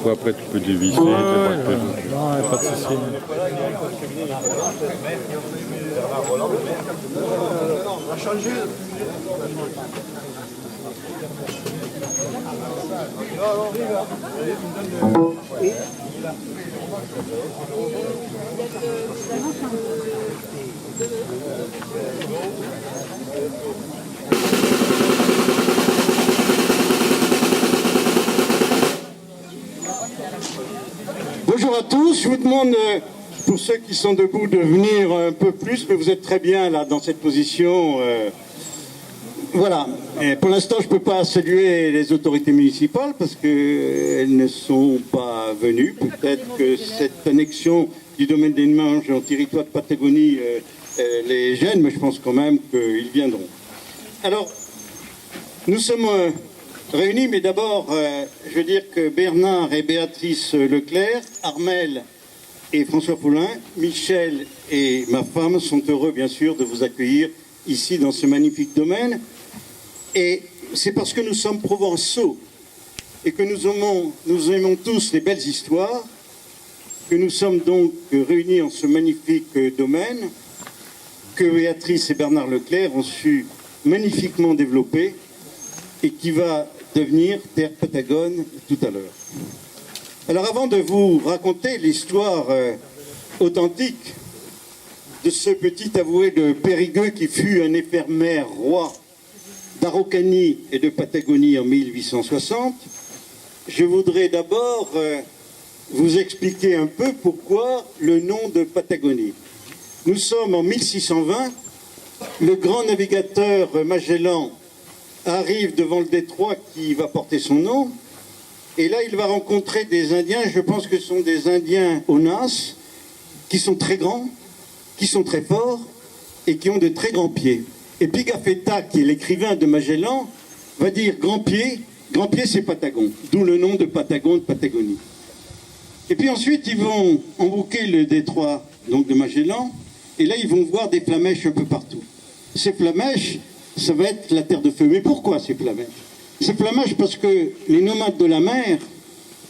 fois après tu peux dévisser. Non, pas de souci. Bonjour à tous, je vous demande, pour ceux qui sont debout, de venir un peu plus, mais vous êtes très bien là dans cette position. Voilà, et pour l'instant je ne peux pas saluer les autorités municipales parce qu'elles ne sont pas venues. Peut-être que cette annexion du domaine des Manches en territoire de Patagonie les gêne, mais je pense quand même qu'ils viendront. Alors, nous sommes réunis, mais d'abord, je veux dire que Bernard et Béatrice Leclerc, Armel et François Foulin, Michel et ma femme sont heureux, bien sûr, de vous accueillir ici dans ce magnifique domaine. Et c'est parce que nous sommes provençaux et que nous aimons tous les belles histoires que nous sommes donc réunis en ce magnifique domaine que Béatrice et Bernard Leclerc ont su magnifiquement développer et qui va devenir terre patagone tout à l'heure. Alors avant de vous raconter l'histoire authentique de ce petit avoué de Périgueux qui fut un éphémère roi d'Araucanie et de Patagonie en 1860, je voudrais d'abord vous expliquer un peu pourquoi le nom de Patagonie. Nous sommes en 1620, le grand navigateur Magellan arrive devant le détroit qui va porter son nom, et là il va rencontrer des Indiens, je pense que ce sont des Indiens Onas, qui sont très grands, qui sont très forts, et qui ont de très grands pieds. Et Pigafetta, qui est l'écrivain de Magellan, va dire grand pied c'est Patagon, d'où le nom de Patagon, de Patagonie. Et puis ensuite ils vont embouquer le détroit donc de Magellan, et là ils vont voir des flamèches un peu partout. Ces flamèches, ça va être la terre de feu. Mais pourquoi ces flamèches? Ces flamèches parce que les nomades de la mer,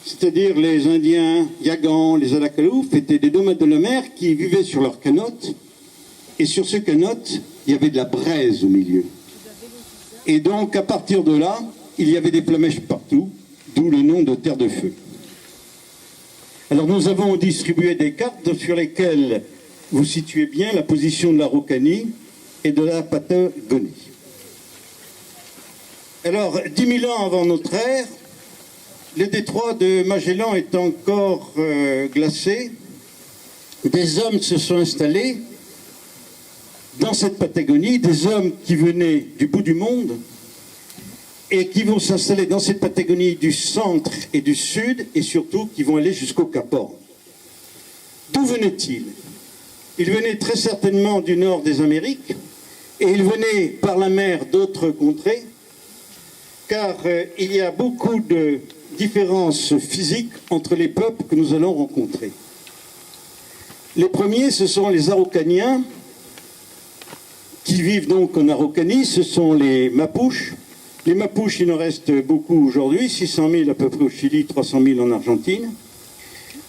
c'est-à-dire les Indiens Yagans, les Alakalouf, étaient des nomades de la mer qui vivaient sur leurs canottes, et sur ces canottes, il y avait de la braise au milieu. Et donc, à partir de là, il y avait des flamèches partout, d'où le nom de terre de feu. Alors, nous avons distribué des cartes sur lesquelles vous situez bien la position de l'Araucanie et de la Patagonie. Alors, 10 000 ans avant notre ère, le détroit de Magellan est encore glacé. Des hommes se sont installés dans cette Patagonie, des hommes qui venaient du bout du monde et qui vont s'installer dans cette Patagonie du centre et du sud, et surtout qui vont aller jusqu'au Cap Horn. D'où venaient-ils? Ils venaient très certainement du nord des Amériques, et ils venaient par la mer d'autres contrées, car il y a beaucoup de différences physiques entre les peuples que nous allons rencontrer. Les premiers, ce sont les Araucaniens, qui vivent donc en Araucanie, ce sont les Mapuches. Les Mapuches, il en reste beaucoup aujourd'hui, 600 000 à peu près au Chili, 300 000 en Argentine.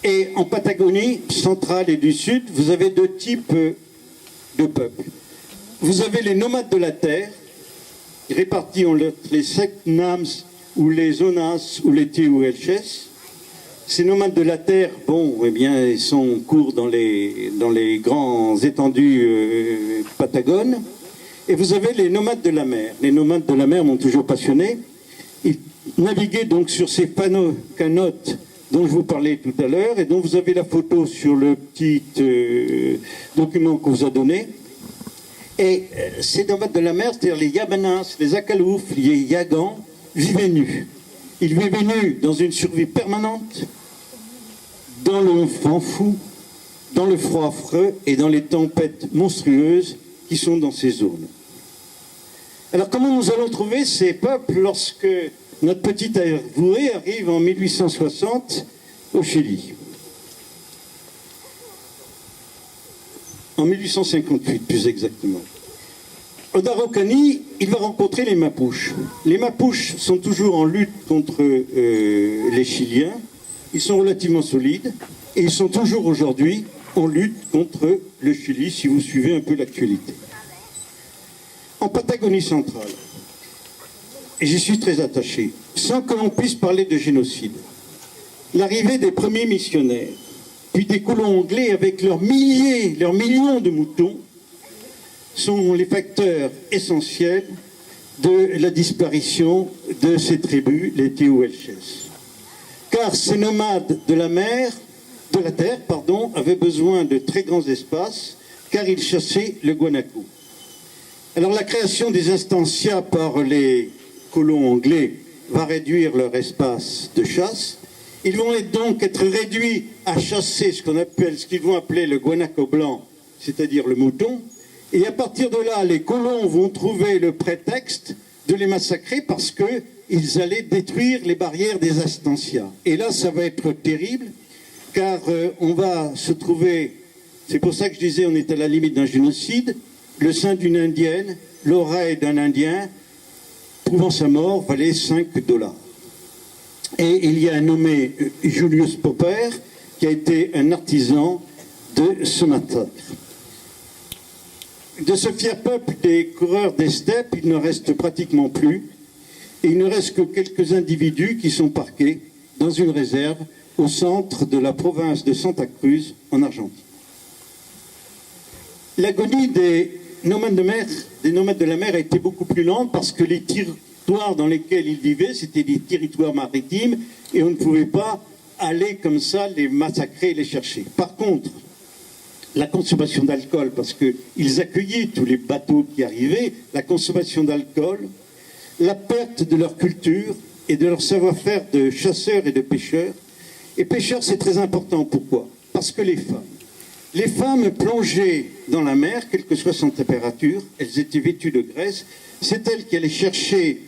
Et en Patagonie centrale et du sud, vous avez deux types de peuples. Vous avez les nomades de la terre, répartis entre les Secnams ou les Onas ou les Tihuelches. Ces nomades de la terre, bon, eh bien, ils sont courts dans les grands étendues patagones. Et vous avez les nomades de la mer. Les nomades de la mer m'ont toujours passionné. Ils naviguaient donc sur ces panneaux canottes dont je vous parlais tout à l'heure et dont vous avez la photo sur le petit document qu'on vous a donné. Et ces nomades de la mer, c'est-à-dire les Yabanas, les Akalouf, les Yagans, vivaient nus. Ils vivaient nus dans une survie permanente, dans le vent fou, dans le froid affreux et dans les tempêtes monstrueuses qui sont dans ces zones. Alors comment nous allons trouver ces peuples lorsque notre petit avoué arrive en 1860 au Chili? En 1858 plus exactement. En Araucanie, il va rencontrer les Mapuches. Les Mapuches sont toujours en lutte contre les Chiliens. ils sont relativement solides et ils sont toujours aujourd'hui en lutte contre le Chili, si vous suivez un peu l'actualité. En Patagonie centrale, et j'y suis très attaché, sans que l'on puisse parler de génocide, l'arrivée des premiers missionnaires, puis des colons anglais avec leurs milliers, leurs millions de moutons, sont les facteurs essentiels de la disparition de ces tribus, les Tehuelches. Car ces nomades de la terre, avaient besoin de très grands espaces, car ils chassaient le guanaco. Alors la création des instancias par les colons anglais va réduire leur espace de chasse. Ils vont donc être réduits à chasser ce qu'ils vont appeler le guanaco blanc, c'est-à-dire le mouton. Et à partir de là, les colons vont trouver le prétexte de les massacrer parce qu'ils allaient détruire les barrières des instancias. Et là, ça va être terrible, car on va se trouver, c'est pour ça que je disais on est à la limite d'un génocide, le sein d'une indienne, l'oreille d'un indien, prouvant sa mort, valait $5. Et il y a un nommé Julius Popper qui a été un artisan de ce massacre. De ce fier peuple des coureurs des steppes, il ne reste pratiquement plus. Et il ne reste que quelques individus qui sont parqués dans une réserve au centre de la province de Santa Cruz, en Argentine. L'agonie des nomades de la mer a été beaucoup plus lente parce que les territoires dans lesquels ils vivaient, c'était des territoires maritimes et on ne pouvait pas aller comme ça les massacrer et les chercher. Par contre, la consommation d'alcool, parce qu'ils accueillaient tous les bateaux qui arrivaient, la consommation d'alcool, la perte de leur culture et de leur savoir-faire de chasseurs et de pêcheurs. Et pêcheurs, c'est très important. Pourquoi? Parce que les femmes plongeaient dans la mer, quelle que soit son température, elles étaient vêtues de graisse, c'est elles qui allaient chercher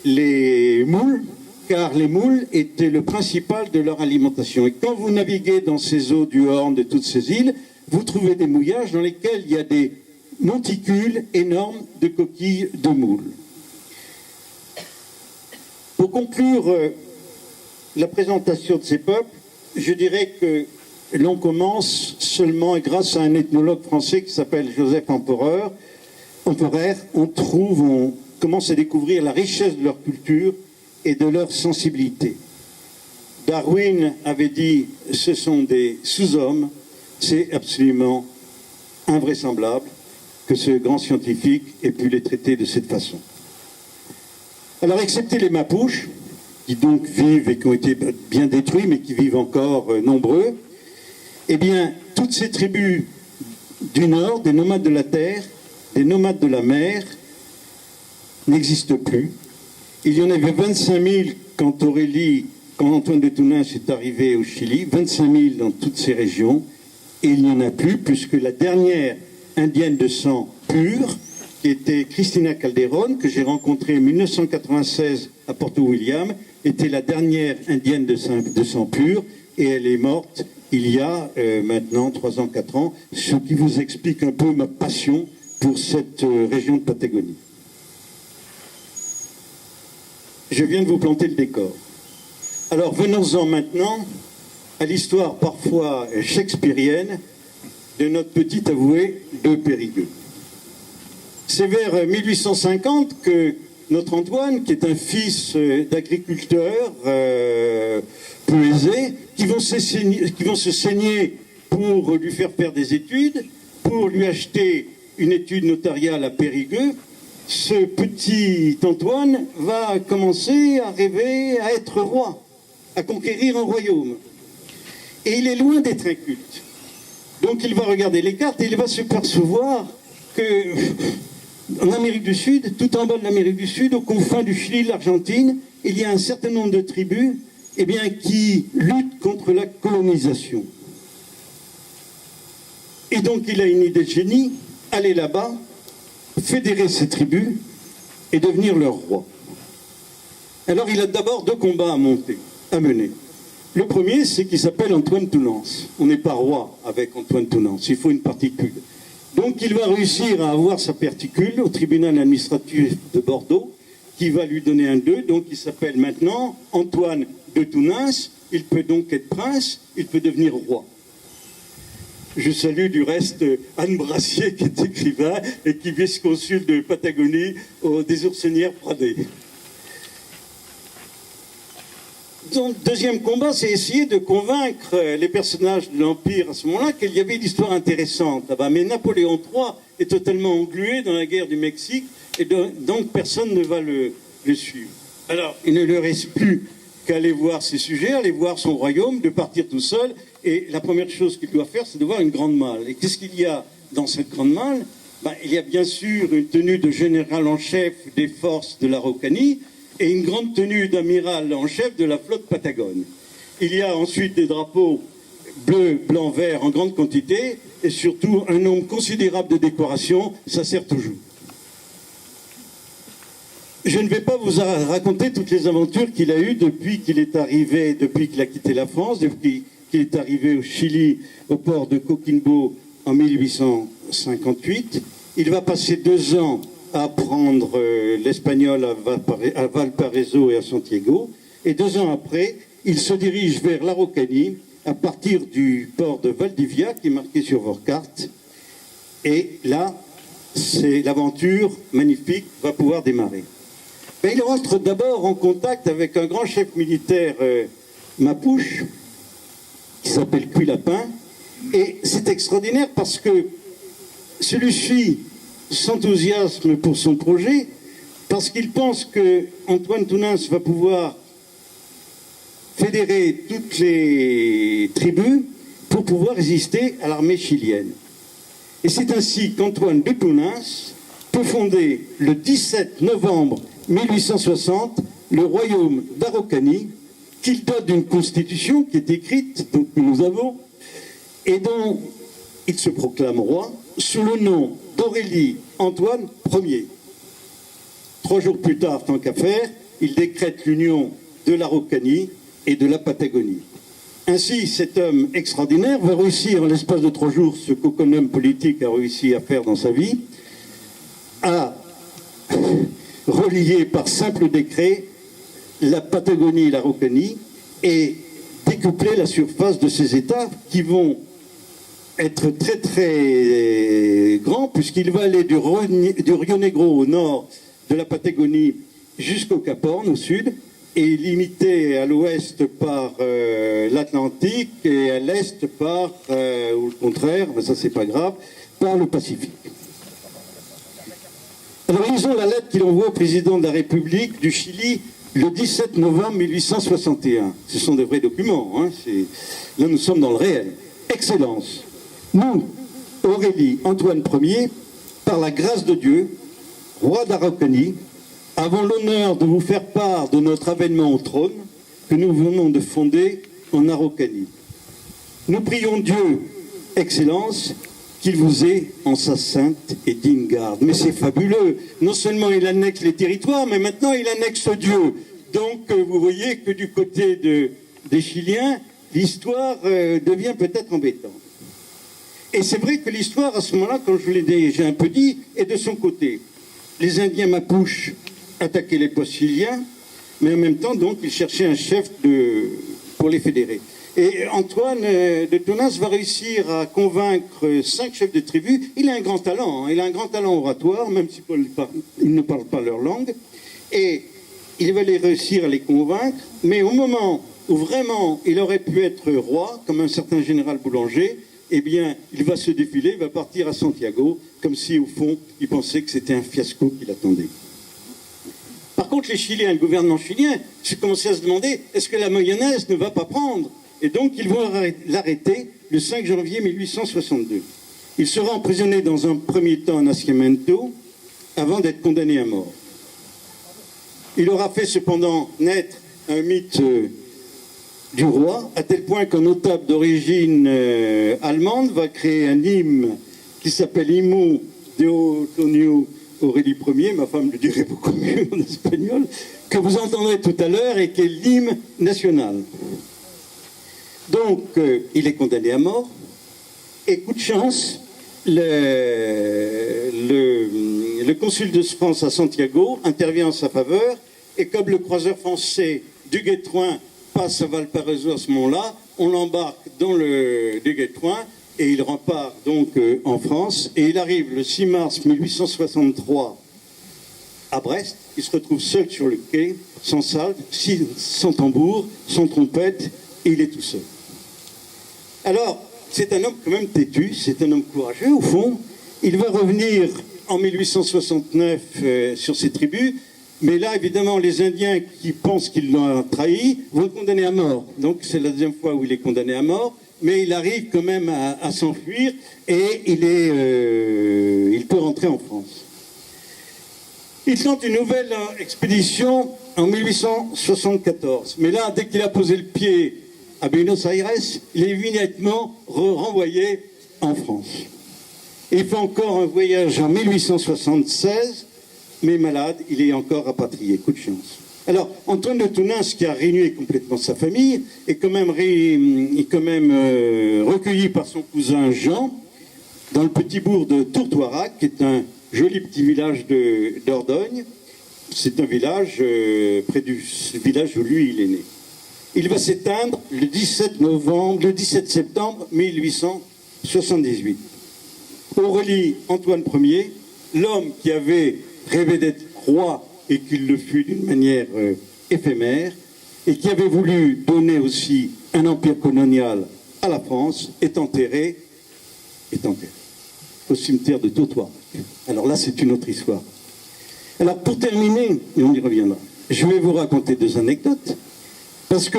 les moules, car les moules étaient le principal de leur alimentation. Et quand vous naviguez dans ces eaux du Horn, de toutes ces îles, vous trouvez des mouillages dans lesquels il y a des monticules énormes de coquilles de moules. Pour conclure la présentation de ces peuples, je dirais que l'on commence seulement, et grâce à un ethnologue français qui s'appelle Joseph Empereur, on commence à découvrir la richesse de leur culture et de leur sensibilité. Darwin avait dit « ce sont des sous-hommes », c'est absolument invraisemblable que ce grand scientifique ait pu les traiter de cette façon. Alors, excepté les Mapuches, qui donc vivent et qui ont été bien détruits, mais qui vivent encore nombreux, eh bien, toutes ces tribus du Nord, des nomades de la terre, des nomades de la mer, n'existent plus. Il y en avait 25 000 quand Antoine de Tounain est arrivé au Chili, 25 000 dans toutes ces régions, et il n'y en a plus, puisque la dernière indienne de sang pur, qui était Cristina Calderón, que j'ai rencontrée en 1996 à Porto William, était la dernière indienne de sang pur, et elle est morte il y a maintenant 3 ans, 4 ans, ce qui vous explique un peu ma passion pour cette région de Patagonie. Je viens de vous planter le décor. Alors venons-en maintenant à l'histoire parfois shakespearienne de notre petit avoué de Périgueux. C'est vers 1850 que notre Antoine, qui est un fils d'agriculteur peu aisé, qui vont se saigner pour lui faire des études, pour lui acheter une étude notariale à Périgueux, ce petit Antoine va commencer à rêver à être roi, à conquérir un royaume. Et il est loin d'être inculte. Donc il va regarder les cartes et il va se percevoir que en Amérique du Sud, tout en bas de l'Amérique du Sud, aux confins du Chili, de l'Argentine, il y a un certain nombre de tribus qui luttent contre la colonisation. Et donc il a une idée de génie, aller là-bas, fédérer ces tribus et devenir leur roi. Alors il a d'abord 2 combats à mener. Le premier, c'est qu'il s'appelle Antoine Tounens. On n'est pas roi avec Antoine Tounens, il faut une particule. Donc il va réussir à avoir sa particule au tribunal administratif de Bordeaux, qui va lui donner un 2, donc il s'appelle maintenant Antoine de Tounains, il peut donc être prince, il peut devenir roi. Je salue du reste Anne Brassier, qui est écrivain et qui est vice-consul de Patagonie des Oursenières Pradées. Donc, deuxième combat, c'est essayer de convaincre les personnages de l'Empire à ce moment-là qu'il y avait une histoire intéressante là-bas. Mais Napoléon III est totalement englué dans la guerre du Mexique et donc personne ne va le suivre. Alors, il ne leur reste plus qu'à aller voir ses sujets, aller voir son royaume, de partir tout seul. Et la première chose qu'il doit faire, c'est de voir une grande malle. Et qu'est-ce qu'il y a dans cette grande malle? Il y a bien sûr une tenue de général en chef des forces de l'Araucanie et une grande tenue d'amiral en chef de la flotte patagone. Il y a ensuite des drapeaux bleu, blanc, vert en grande quantité et surtout un nombre considérable de décorations. Ça sert toujours. Je ne vais pas vous raconter toutes les aventures qu'il a eues depuis qu'il est arrivé, depuis qu'il a quitté la France, depuis qu'il est arrivé au Chili, au port de Coquimbo en 1858. Il va passer 2 ans à apprendre l'espagnol à Valparaiso et à Santiago. Et 2 ans après, il se dirige vers l'Araucanie à partir du port de Valdivia, qui est marqué sur votre carte. Et là, c'est l'aventure magnifique va pouvoir démarrer. Mais il rentre d'abord en contact avec un grand chef militaire Mapuche, qui s'appelle Cuilapin, et c'est extraordinaire parce que celui-ci s'enthousiasme pour son projet, parce qu'il pense que Antoine Tounains va pouvoir fédérer toutes les tribus pour pouvoir résister à l'armée chilienne. Et c'est ainsi qu'Antoine de Tounains peut fonder le 17 novembre 1860 le royaume d'Araucanie, qu'il dote d'une constitution qui est écrite, donc que nous avons, et dont il se proclame roi sous le nom d'Aurélie Antoine Ier. 3 jours plus tard, tant qu'à faire, il décrète l'union de l'Araucanie et de la Patagonie. Ainsi, cet homme extraordinaire va réussir en l'espace de 3 jours ce qu'aucun homme politique a réussi à faire dans sa vie, à relier par simple décret la Patagonie et l'Araucanie et découpler la surface de ces États qui vont être très très grands, puisqu'il va aller du Rio Negro au nord de la Patagonie jusqu'au Cap Horn au sud, et limité à l'ouest par l'Atlantique et à l'est par, ou le contraire, mais ça c'est pas grave, par le Pacifique. Alors lisons la lettre qu'il envoie au président de la République du Chili le 17 novembre 1861. Ce sont des vrais documents, hein, là nous sommes dans le réel. Excellence, nous, Aurélie Antoine Ier, par la grâce de Dieu, roi d'Araucanie, avons l'honneur de vous faire part de notre avènement au trône que nous venons de fonder en Araucanie. Nous prions Dieu, Excellence, qu'il vous ait en sa sainte et digne garde. Mais c'est fabuleux. Non seulement il annexe les territoires, mais maintenant il annexe Dieu. Donc vous voyez que du côté des Chiliens, l'histoire devient peut-être embêtante. Et c'est vrai que l'histoire, à ce moment-là, comme je vous l'ai déjà un peu dit, est de son côté. Les Indiens Mapuches attaquaient les postes chiliens, mais en même temps, donc, ils cherchaient un chef pour les fédérer. Et Antoine de Tounains va réussir à convaincre 5 chefs de tribu. Il a un grand talent, hein, il a un grand talent oratoire, même si il ne parle pas leur langue. Et il va réussir à les convaincre, mais au moment où vraiment il aurait pu être roi, comme un certain général Boulanger, eh bien, il va se défiler, il va partir à Santiago, comme si, au fond, il pensait que c'était un fiasco qui l'attendait. Par contre, les Chiliens, le gouvernement chilien, se commençaient à se demander, est-ce que la mayonnaise ne va pas prendre? Et donc, ils vont l'arrêter le 5 janvier 1862. Il sera emprisonné dans un premier temps à Nascimento, avant d'être condamné à mort. Il aura fait cependant naître un mythe du roi, à tel point qu'un notable d'origine allemande va créer un hymne qui s'appelle Himno de Antonio Aurélie Ier, ma femme le dirait beaucoup mieux en espagnol, que vous entendrez tout à l'heure et qui est l'hymne national. Donc, il est condamné à mort, et coup de chance, le consul de France à Santiago intervient en sa faveur, et comme le croiseur français du Guétrouin passe à Valparaiso à ce moment-là, on l'embarque dans le Guétouin et il repart donc en France. Et il arrive le 6 mars 1863 à Brest. Il se retrouve seul sur le quai, sans salve, sans tambour, sans trompette, et il est tout seul. Alors, c'est un homme quand même têtu, c'est un homme courageux au fond. Il va revenir en 1869 sur ses tribus, mais là, évidemment, les Indiens qui pensent qu'il l'a trahi vont le condamner à mort. Donc, c'est la deuxième fois où il est condamné à mort, mais il arrive quand même à s'enfuir et il peut rentrer en France. Il tente une nouvelle expédition en 1874, mais là, dès qu'il a posé le pied à Buenos Aires, il est immédiatement renvoyé en France. Il fait encore un voyage en 1876, mais malade, il est encore rapatrié. Coup de chance. Alors, Antoine de Tounens, qui a réuni complètement sa famille, est quand même, recueilli par son cousin Jean, dans le petit bourg de Tourtoirac, qui est un joli petit village de Dordogne. C'est un village près du village où lui, il est né. Il va s'éteindre le 17 septembre 1878. Aurélie Antoine Ier, l'homme qui avait rêvé d'être roi et qu'il le fut d'une manière éphémère, et qui avait voulu donner aussi un empire colonial à la France, est enterré au cimetière de Tourtoirac. Alors là, c'est une autre histoire. Alors pour terminer, et on y reviendra, je vais vous raconter deux anecdotes, parce que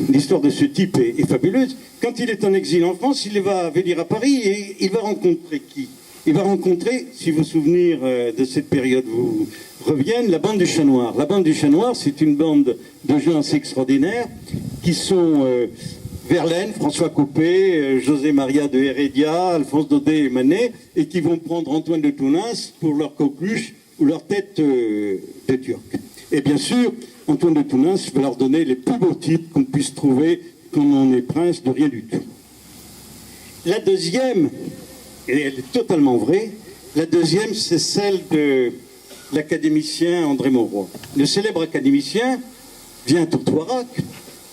l'histoire de ce type est fabuleuse. Quand il est en exil en France, il va venir à Paris et il va rencontrer qui? Il va rencontrer, si vos souvenirs de cette période vous reviennent, la bande du Chat Noir. La bande du Chat Noir, c'est une bande de gens assez extraordinaires qui sont Verlaine, François Copé, José Maria de Heredia, Alphonse Daudet et Manet, et qui vont prendre Antoine de Tounens pour leur coqueluche ou leur tête de turc. Et bien sûr, Antoine de Tounens va leur donner les plus beaux titres qu'on puisse trouver quand on est prince de rien du tout. La deuxième, et elle est totalement vraie, la deuxième, c'est celle de l'académicien André Mauroy. Le célèbre académicien vient à Tourtoirac,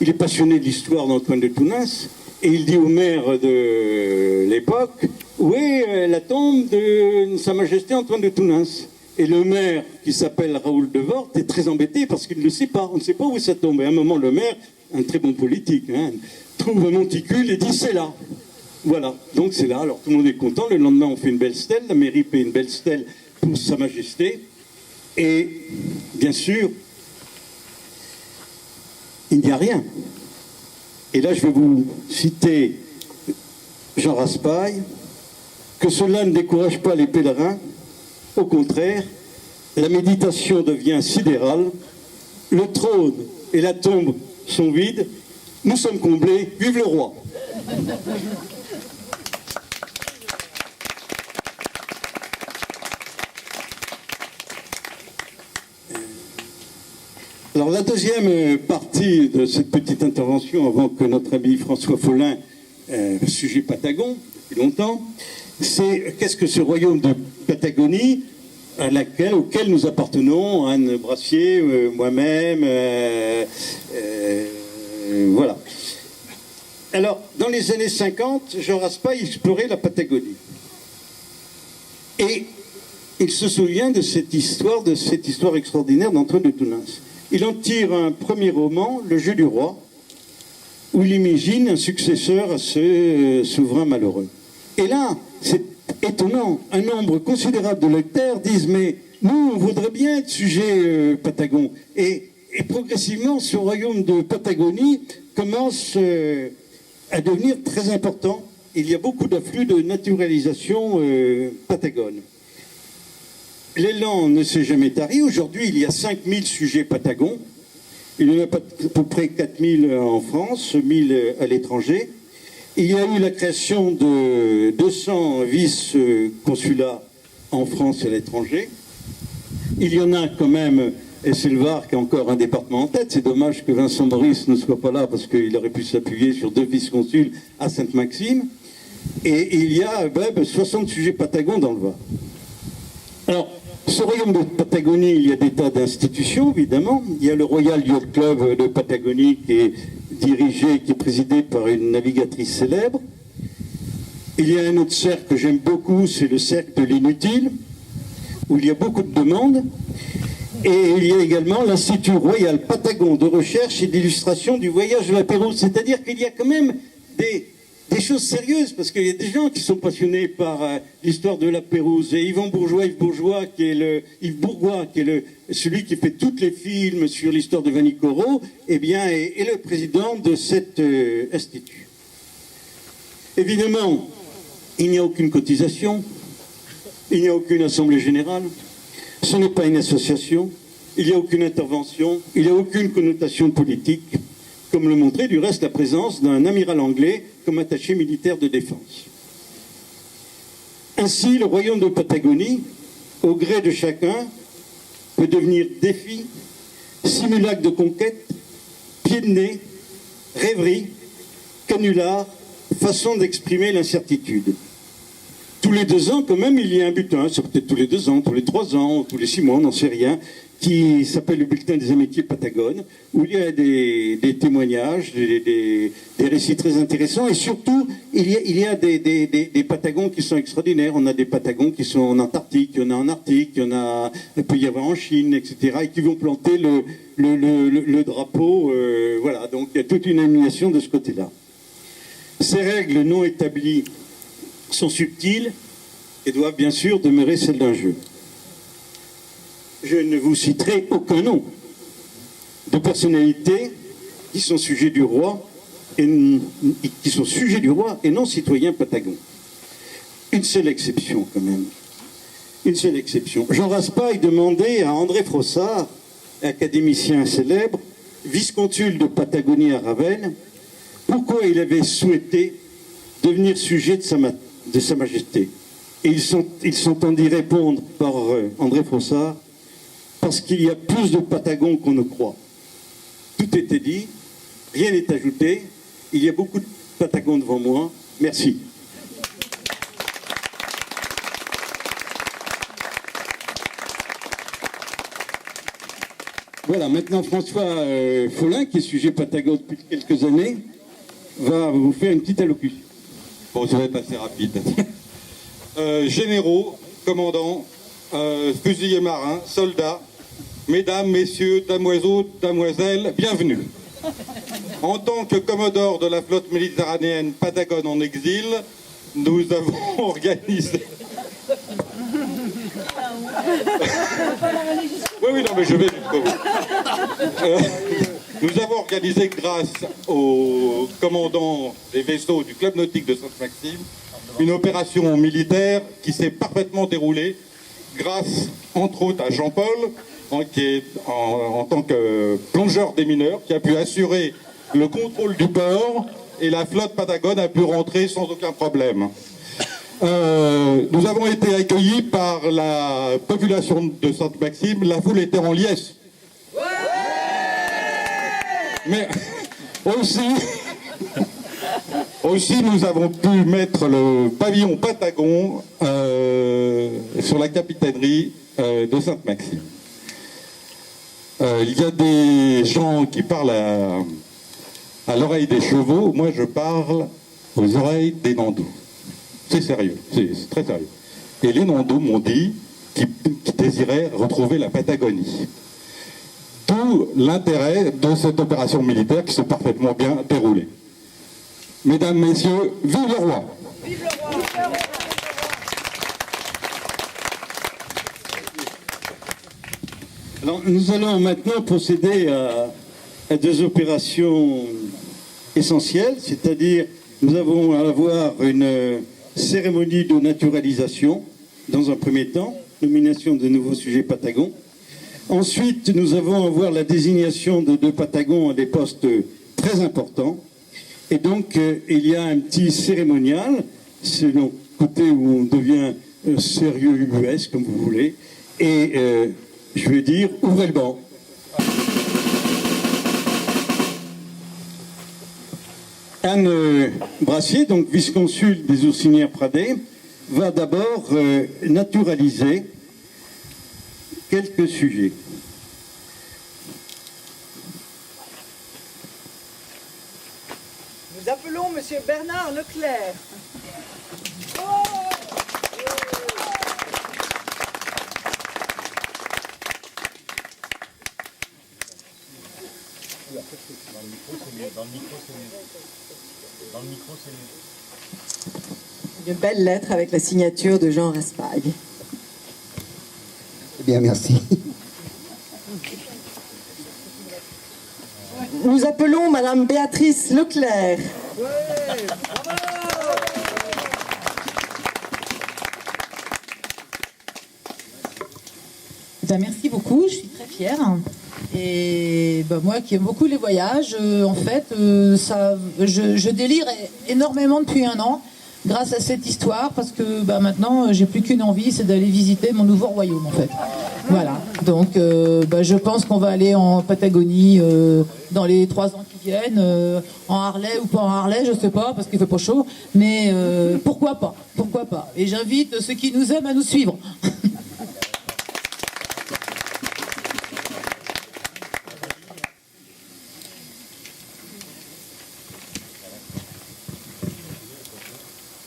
il est passionné de l'histoire d'Antoine de Tounens, et il dit au maire de l'époque, où est la tombe de Sa Majesté Antoine de Tounens? Et le maire, qui s'appelle Raoul Devort, est très embêté parce qu'il ne le sait pas. On ne sait pas où est sa tombe. Et à un moment, le maire, un très bon politique, trouve un monticule et dit c'est là. Voilà, donc c'est là. Alors tout le monde est content. Le lendemain, on fait une belle stèle. La mairie paie une belle stèle pour Sa Majesté. Et bien sûr, il n'y a rien. Et là, je vais vous citer Jean Raspail, que cela ne décourage pas les pèlerins. Au contraire, la méditation devient sidérale, le trône et la tombe sont vides, nous sommes comblés, vive le roi. Alors la deuxième partie de cette petite intervention, avant que notre ami François Follin, sujet Patagon, depuis longtemps, c'est qu'est-ce que ce royaume de Patagonie auquel nous appartenons, Anne Brassier, moi-même, voilà. Alors, dans les années 50, Jean Raspail explorait la Patagonie. Et il se souvient de cette histoire extraordinaire d'Antoine de Tounens. Il en tire un premier roman, Le Jeu du Roi, où il imagine un successeur à ce souverain malheureux. Et là, c'est étonnant, un nombre considérable de lecteurs disent « mais nous, on voudrait bien être sujet Patagon ». Et progressivement, ce royaume de Patagonie commence à devenir très important. Il y a beaucoup d'afflux de naturalisation patagone. L'élan ne s'est jamais tari. Aujourd'hui, il y a 5000 sujets patagons. Il y en a à peu près 4000 en France, 1000 à l'étranger. Il y a eu la création de 200 vice-consulats en France et à l'étranger. Il y en a quand même, et c'est le Var qui a encore un département en tête. C'est dommage que Vincent Maurice ne soit pas là parce qu'il aurait pu s'appuyer sur 2 vice-consuls à Sainte-Maxime. Et il y a 60 sujets patagons dans le Var. Alors, ce royaume de Patagonie, il y a des tas d'institutions, évidemment. Il y a le Royal Yacht Club de Patagonie qui est dirigé, qui est présidé par une navigatrice célèbre. Il y a un autre cercle que j'aime beaucoup, c'est le cercle de l'inutile, où il y a beaucoup de demandes. Et il y a également l'Institut Royal Patagon de recherche et d'illustration du voyage de la Pérouse. C'est-à-dire qu'il y a quand même des choses sérieuses, parce qu'il y a des gens qui sont passionnés par l'histoire de la Pérouse. Et Yves Bourgois, qui est celui qui fait tous les films sur l'histoire de Vanikoro, eh bien, est le président de cet institut. Évidemment, il n'y a aucune cotisation, il n'y a aucune assemblée générale, ce n'est pas une association, il n'y a aucune intervention, il n'y a aucune connotation politique, comme le montrait du reste la présence d'un amiral anglais comme attaché militaire de défense. Ainsi, le royaume de Patagonie, au gré de chacun, peut devenir défi, simulacre de conquête, pied de nez, rêverie, canular, façon d'exprimer l'incertitude. Tous les 2 ans, quand même, il y a un bulletin, c'est peut-être tous les 2 ans, tous les 3 ans, tous les 6 mois, on n'en sait rien, qui s'appelle le bulletin des amitiés patagones, où il y a des témoignages, des récits très intéressants, et surtout, il y a des Patagons qui sont extraordinaires. On a des Patagons qui sont en Antarctique, il y en a en Arctique, il peut y avoir en Chine, etc., et qui vont planter le drapeau, voilà, donc il y a toute une animation de ce côté-là. Ces règles non établies sont subtiles et doivent bien sûr demeurer celles d'un jeu. Je ne vous citerai aucun nom de personnalités qui sont sujets du roi et non citoyens patagons. Une seule exception quand même. Une seule exception. Jean Raspail demandait à André Frossard, académicien célèbre, vice-consul de Patagonie à Ravenne, pourquoi il avait souhaité devenir sujet de sa majesté. Et il s'entendit répondre par André Frossard, parce qu'il y a plus de Patagons qu'on ne croit. Tout était dit, rien n'est ajouté, il y a beaucoup de Patagons devant moi, merci. Voilà, maintenant François Follin, qui est sujet Patagon depuis quelques années, va vous faire une petite allocution. Bon, ça va être assez rapide. Généraux, commandants, fusiliers marins, soldats, mesdames, messieurs, damoiseaux, damoiselles, bienvenue. En tant que commodore de la flotte méditerranéenne Patagone en exil, nous avons organisé... Oui, non, mais je vais jusqu'au bout. Nous avons organisé, grâce au commandant des vaisseaux du club nautique de Sainte-Maxime, une opération militaire qui s'est parfaitement déroulée grâce, entre autres, à Jean-Paul, qui est en tant que plongeur des mineurs, qui a pu assurer le contrôle du port, et la flotte Patagone a pu rentrer sans aucun problème. Nous avons été accueillis par la population de Sainte-Maxime, la foule était en liesse. Mais aussi nous avons pu mettre le pavillon Patagon sur la capitainerie de Sainte-Maxime. Il y a des gens qui parlent à l'oreille des chevaux, moi je parle aux oreilles des Nandous. C'est sérieux, c'est très sérieux. Et les Nandous m'ont dit qu'ils désiraient retrouver la Patagonie. Tout l'intérêt de cette opération militaire qui s'est parfaitement bien déroulée. Mesdames, messieurs, vive le roi! Vive le roi! Alors, nous allons maintenant procéder à 2 opérations essentielles, c'est-à-dire nous allons avoir une cérémonie de naturalisation dans un premier temps, nomination de nouveaux sujets Patagons. Ensuite, nous allons avoir la désignation de 2 Patagons à des postes très importants. Et donc, il y a un petit cérémonial, c'est le côté où on devient sérieux ubuesque, comme vous voulez. Et je vais dire, ouvrez le banc. Anne Brassier, donc vice-consul des Oursinières Pradais, va d'abord naturaliser quelques sujets. Nous appelons Monsieur Bernard Leclerc. Une belle lettre avec la signature de Jean Raspail. Eh bien, merci. Nous appelons Madame Béatrice Leclerc. Ben, merci beaucoup, je suis très fière. Et ben, moi qui aime beaucoup les voyages, en fait, je délire énormément depuis un an grâce à cette histoire parce que ben, maintenant j'ai plus qu'une envie, c'est d'aller visiter mon nouveau royaume en fait. Voilà, donc ben, je pense qu'on va aller en Patagonie dans les 3 ans qui viennent, en Harley ou pas en Harley, je sais pas parce qu'il fait pas chaud, mais pourquoi pas, pourquoi pas. Et j'invite ceux qui nous aiment à nous suivre.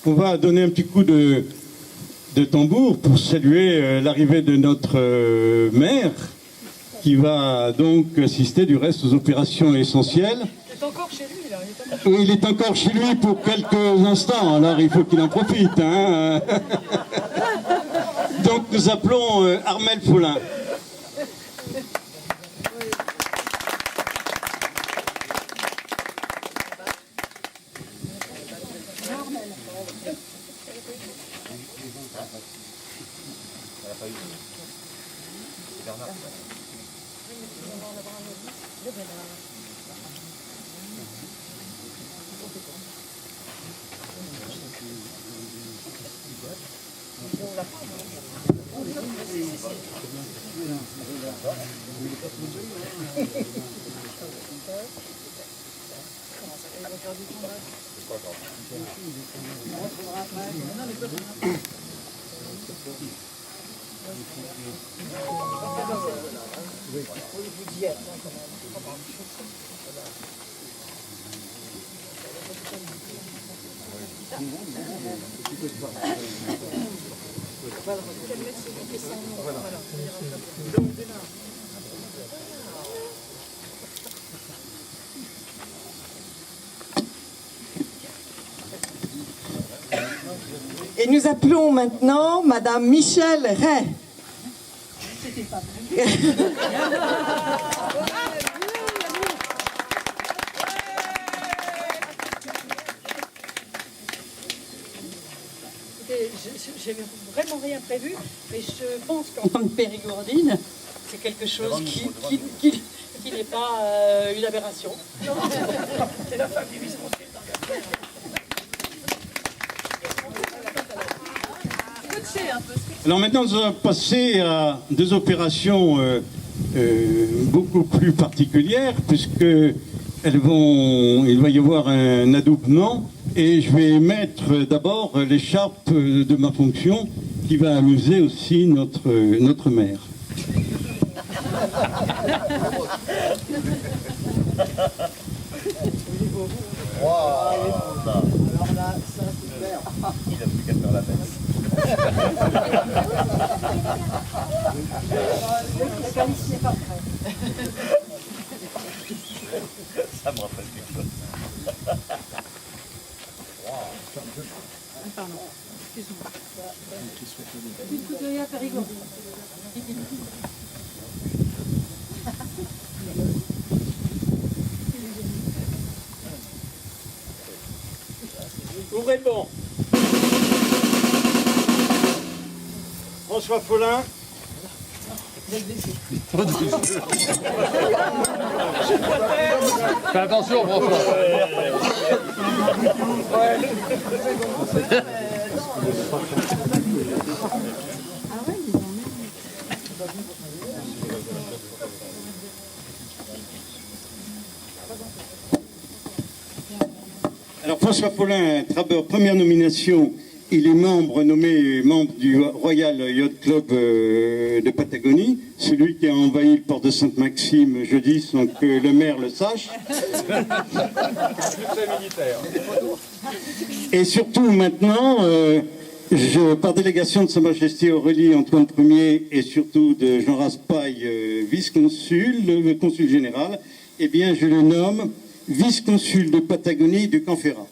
On va donner un petit coup de tambour pour saluer l'arrivée de notre maire qui va donc assister du reste aux opérations essentielles. Il est encore chez lui, là. Oui, il est encore chez lui pour quelques instants, alors il faut qu'il en profite. Hein. Donc nous appelons Armel Follin. Et nous appelons maintenant Madame Michèle Ray. J'ai vraiment rien prévu, mais je pense qu'en tant que périgourdine, c'est quelque chose qui n'est pas une aberration. C'est la femme du vice-conseiller. Alors maintenant, nous allons passer à des opérations beaucoup plus particulières, puisque il va y avoir un adoubement, et je vais mettre d'abord l'écharpe de ma fonction, qui va amuser aussi notre maire. Ça me rappelle quelque chose. Pardon, excuse-moi. Une coup d'œil à Périgord. Ouvrez le banc. François Follin. Fais attention, François. Alors François Follin, première nomination, il est nommé membre du Royal Yacht Club de Patagonie. celui qui a envahi le port de Sainte-Maxime jeudi, sans que le maire le sache. Et surtout maintenant, par délégation de Sa Majesté Aurélie Antoine Ier et surtout de Jean Raspail, vice-consul, le consul général, eh bien je le nomme vice-consul de Patagonie de Canfera.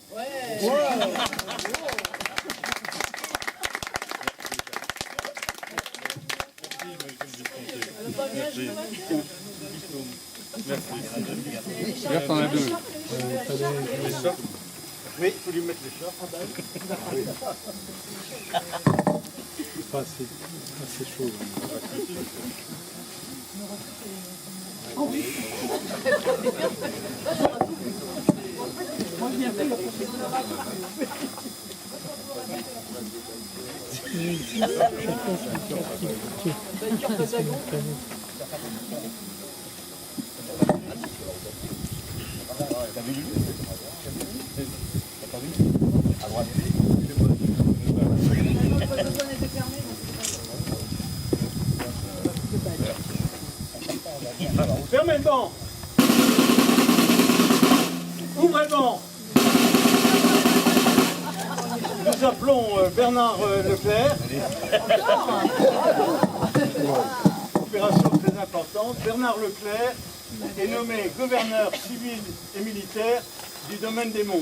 Regarde, t'en as deux. Oui, il faut lui mettre les chats. Pas assez chaud. Fermez le banc. Ouvrez le banc. Nous appelons Bernard Leclerc. Opération très importante. Bernard Leclerc est nommé gouverneur civil et militaire du domaine des Monges.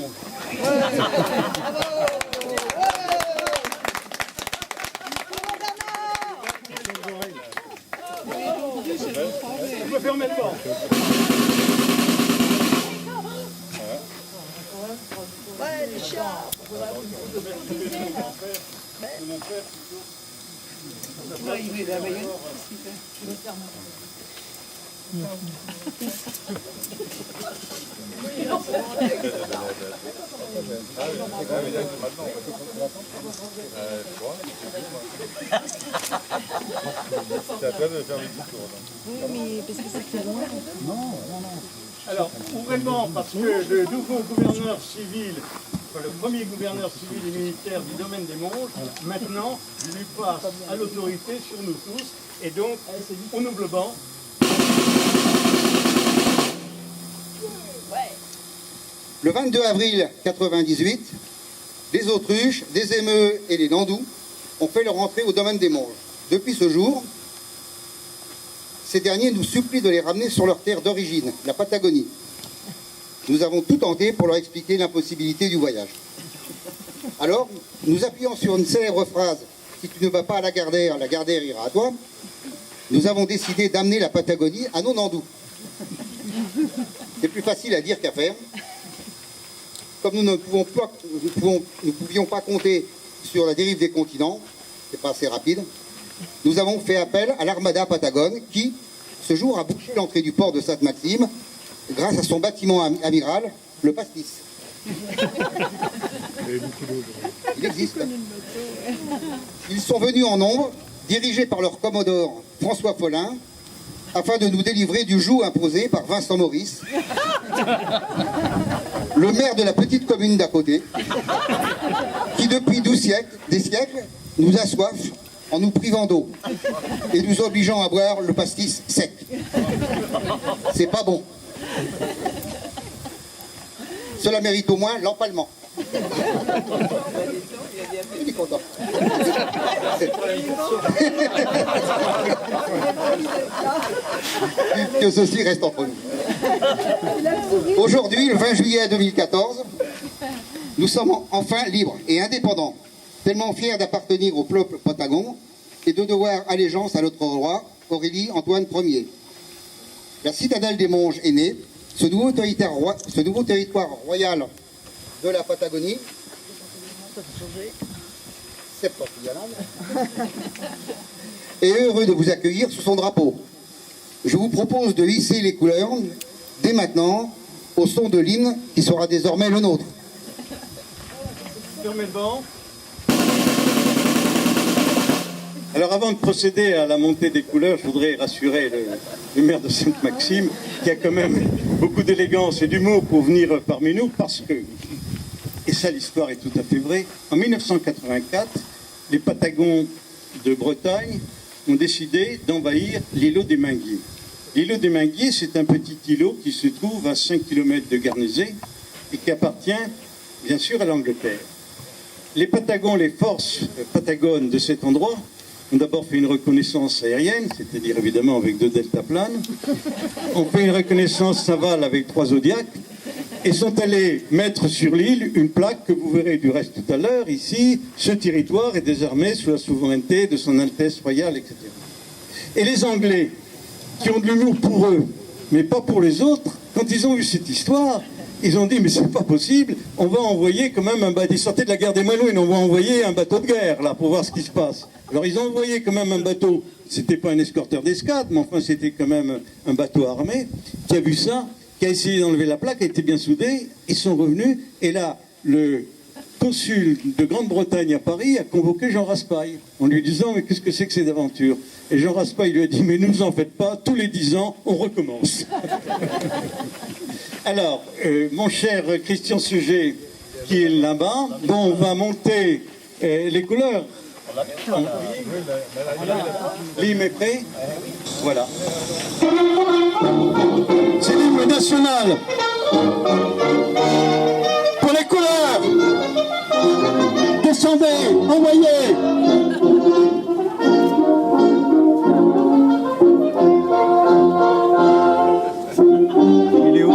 On peut fermer le banc. Alors, ouvrez le banc parce que le nouveau gouverneur civil, le premier gouverneur civil et militaire du domaine des Monges, maintenant, lui passe à l'autorité sur nous tous. Et donc, on ouvre le banc. Le 22 avril 1998, les autruches, les émeux et les landous ont fait leur entrée au domaine des Monges. Depuis ce jour, ces derniers nous supplient de les ramener sur leur terre d'origine, la Patagonie. Nous avons tout tenté pour leur expliquer l'impossibilité du voyage. Alors, nous appuyons sur une célèbre phrase « Si tu ne vas pas à la Gardère ira à toi », nous avons décidé d'amener la Patagonie à nos Nandous. C'est plus facile à dire qu'à faire. Comme nous ne pouvions pas compter sur la dérive des continents, c'est pas assez rapide, nous avons fait appel à l'armada patagone qui, ce jour, a bouché l'entrée du port de Sainte-Maxime grâce à son bâtiment amiral, le Pastis. Il existe. Ils sont venus en nombre, dirigés par leur commodore François Follin, afin de nous délivrer du joug imposé par Vincent Maurice, le maire de la petite commune d'à côté, qui depuis des siècles nous assoiffe en nous privant d'eau et nous obligeant à boire le pastis sec. C'est pas bon. Cela mérite au moins l'empalement. Il est content. Que ceci reste entre nous. Aujourd'hui, le 20 juillet 2014, nous sommes enfin libres et indépendants, tellement fiers d'appartenir au peuple patagon et de devoir allégeance à notre roi, Aurélie Antoine Ier. La citadelle des Monges est née, ce nouveau territoire royal de la Patagonie, est heureux de vous accueillir sous son drapeau. Je vous propose de hisser les couleurs dès maintenant au son de l'hymne qui sera désormais le nôtre. Fermez le banc. Alors avant de procéder à la montée des couleurs, je voudrais rassurer le maire de Sainte-Maxime qui a quand même beaucoup d'élégance et d'humour pour venir parmi nous parce que, et ça l'histoire est tout à fait vraie, en 1984, les Patagons de Bretagne ont décidé d'envahir l'îlot des Minguiers. L'îlot des Minguiers, c'est un petit îlot qui se trouve à 5 km de Guernesey et qui appartient bien sûr à l'Angleterre. Les Patagons, les forces patagones de cet endroit ont d'abord fait une reconnaissance aérienne, c'est-à-dire évidemment avec 2 deltaplanes, ont fait une reconnaissance navale avec 3 Zodiacs, et sont allés mettre sur l'île une plaque que vous verrez du reste tout à l'heure. Ici, ce territoire est désormais sous la souveraineté de son Altesse royale, etc. Et les Anglais, qui ont de l'humour pour eux, mais pas pour les autres, quand ils ont vu cette histoire, ils ont dit, mais c'est pas possible, on va envoyer quand même un bateau. Ils sortaient de la guerre des Malouines, on va envoyer un bateau de guerre, là, pour voir ce qui se passe. Alors ils ont envoyé quand même un bateau, c'était pas un escorteur d'escadre, mais enfin c'était quand même un bateau armé, qui a vu ça, qui a essayé d'enlever la plaque, a été bien soudé, ils sont revenus, et là, le consul de Grande-Bretagne à Paris a convoqué Jean Raspail, en lui disant, mais qu'est-ce que c'est que cette aventure? Et Jean Raspail lui a dit, mais ne vous en faites pas, tous les 10 ans, on recommence. Alors, mon cher Christian Suget, qui est là-bas, bon, on va monter les couleurs. L'hymne est prêt? Voilà. C'est l'hymne national. Pour les couleurs, descendez, envoyez. Il est où?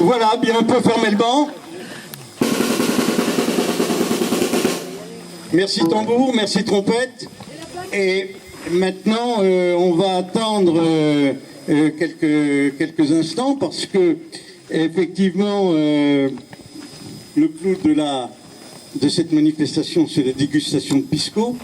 Voilà, bien, on peut fermer le banc. Merci tambour, merci trompette. Et maintenant, on va attendre quelques instants parce que, effectivement, le clou de cette manifestation, c'est la dégustation de pisco.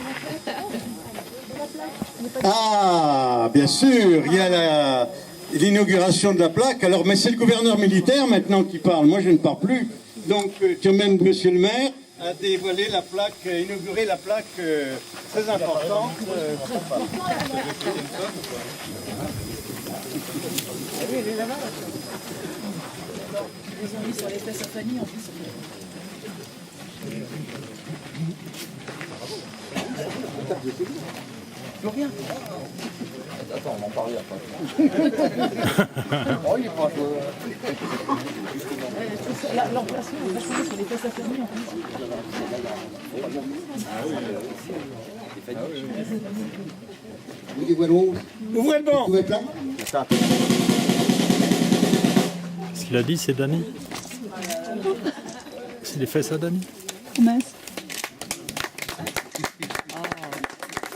Ah, bien sûr, il y a l'inauguration de la plaque. Alors, mais c'est le gouverneur militaire maintenant qui parle. Moi, je ne parle plus. Donc, tu emmènes monsieur le maire à dévoiler la plaque, inaugurer la plaque très importante. Ils ont mis sur les fesses à Fanny en plus. Florian. Attends, on en parlait après. Oh, il est pas L'emplacement, on va changer sur les fesses à Fanny en plus. Nous dévoilons. Ouvrez le banc. Vous êtes là? Ce qu'il a dit, c'est Dany. C'est les fesses à Dany.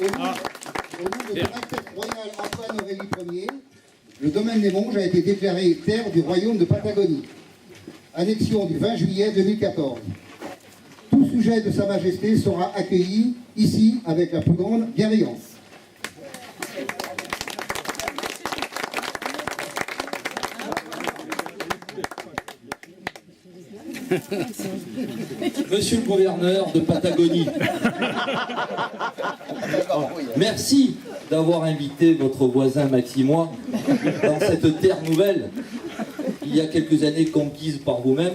Au nom de son Altesse royale Antoine-Aurélie Ier, le domaine des Monges a été déclaré terre du royaume de Patagonie. Annexion du 20 juillet 2014. sujet de Sa Majesté sera accueilli ici avec la plus grande bienveillance. Monsieur le gouverneur de Patagonie, merci d'avoir invité votre voisin Maximois dans cette terre nouvelle, il y a quelques années conquise par vous-même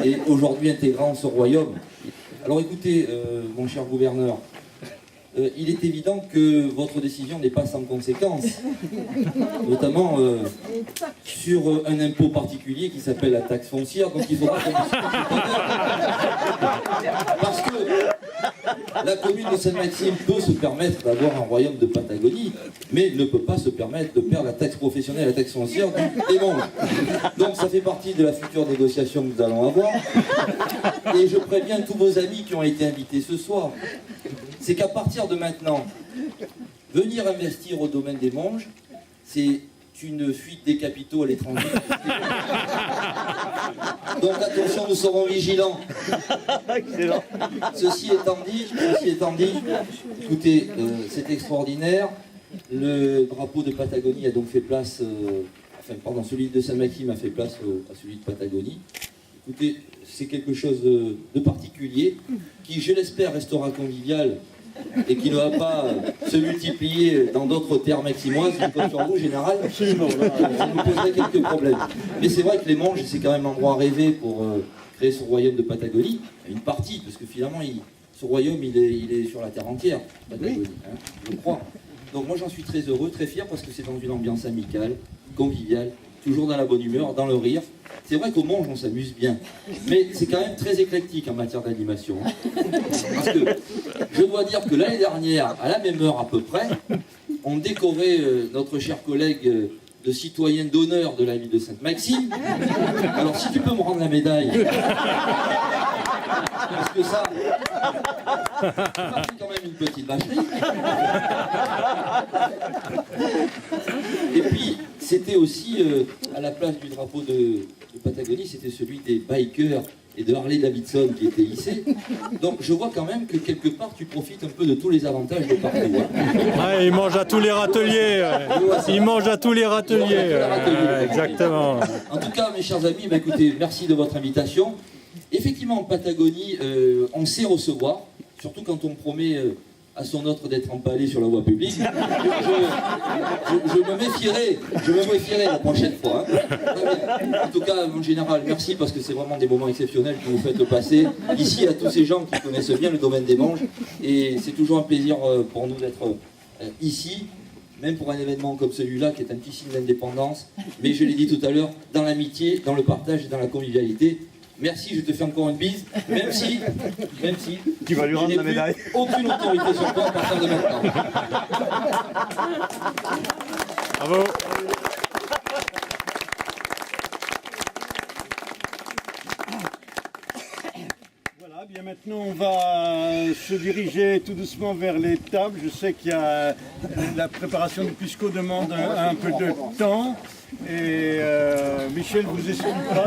et aujourd'hui intégrant ce royaume. Alors écoutez, mon cher gouverneur, il est évident que votre décision n'est pas sans conséquences, notamment sur un impôt particulier qui s'appelle la taxe foncière, donc il faudra qu'on discute tout à l'heure. Parce que la commune de Sainte-Maxime peut se permettre d'avoir un royaume de Patagonie, mais ne peut pas se permettre de perdre la taxe professionnelle, la taxe foncière des Monges. Donc ça fait partie de la future négociation que nous allons avoir. Et je préviens tous vos amis qui ont été invités ce soir, c'est qu'à partir de maintenant, venir investir au domaine des Monges, c'est une fuite des capitaux à l'étranger. Donc attention, nous serons vigilants. Ceci étant dit, écoutez, c'est extraordinaire. Le drapeau de Patagonie a donc fait place, celui de Sainte-Maxime a fait place à celui de Patagonie. Écoutez, c'est quelque chose de particulier qui, je l'espère, restera convivial et qui ne va pas se multiplier dans d'autres terres maximoises, comme sur vous, général, ça nous poserait quelques problèmes. Mais c'est vrai que les Monges, c'est quand même un endroit rêvé pour créer ce royaume de Patagonie. Une partie, parce que finalement, ce royaume, il est sur la terre entière, Patagonie, hein, je crois. Donc moi, j'en suis très heureux, très fier, parce que c'est dans une ambiance amicale, conviviale, toujours dans la bonne humeur, dans le rire. C'est vrai qu'au Monge, on s'amuse bien, mais c'est quand même très éclectique en matière d'animation. Hein. Parce que je dois dire que l'année dernière, à la même heure à peu près, on décorait notre cher collègue de citoyen d'honneur de la ville de Sainte-Maxime. Alors si tu peux me rendre la médaille, parce que ça, c'est quand même une petite vacherie. Et puis, c'était aussi, à la place du drapeau de Patagonie, c'était celui des bikers et de Harley Davidson qui était hissé. Donc je vois quand même que quelque part tu profites un peu de tous les avantages de partout. Hein. Ouais, il mange à tous les râteliers. Il mange à tous les râteliers. Exactement. En tout cas, mes chers amis, écoutez, merci de votre invitation. Effectivement, en Patagonie, on sait recevoir, surtout quand on promet à son autre d'être empalé sur la voie publique. Je me méfierai la prochaine fois. Hein. En tout cas, mon général, merci parce que c'est vraiment des moments exceptionnels que vous faites passer ici à tous ces gens qui connaissent bien le domaine des Monges. Et c'est toujours un plaisir pour nous d'être ici, même pour un événement comme celui-là qui est un petit signe d'indépendance. Mais je l'ai dit tout à l'heure, dans l'amitié, dans le partage et dans la convivialité. Merci, je te fais encore une bise, même si tu vas lui rendre la médaille. Aucune autorité sur toi à partir de maintenant. Bravo. Voilà, bien maintenant on va se diriger tout doucement vers les tables. Je sais qu'il y a la préparation du Pisco demande un peu de temps. Et Michel vous expliquera.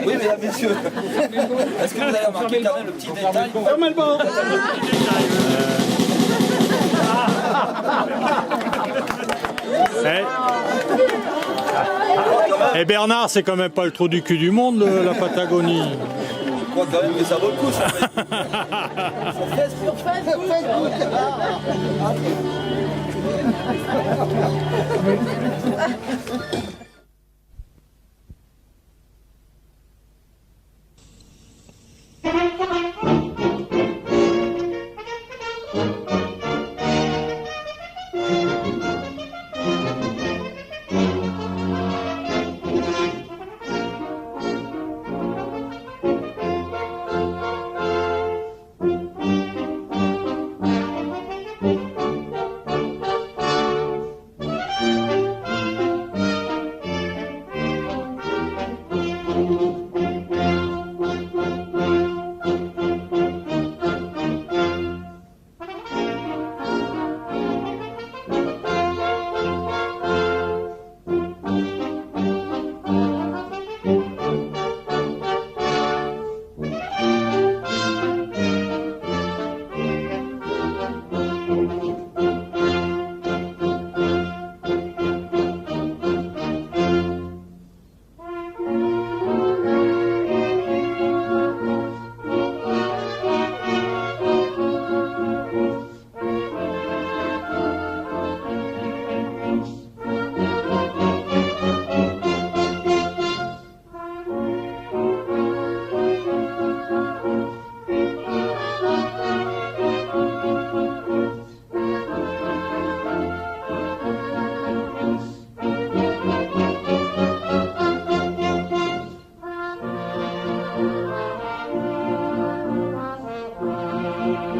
Oui, mesdames, messieurs, est-ce que vous avez remarqué quand même le petit détail? Normalement. Et Bernard, c'est quand même pas le trou du cul du monde, la Patagonie. Je crois quand même que ça vaut le coup, ça. Sur Facebook. Thank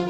you.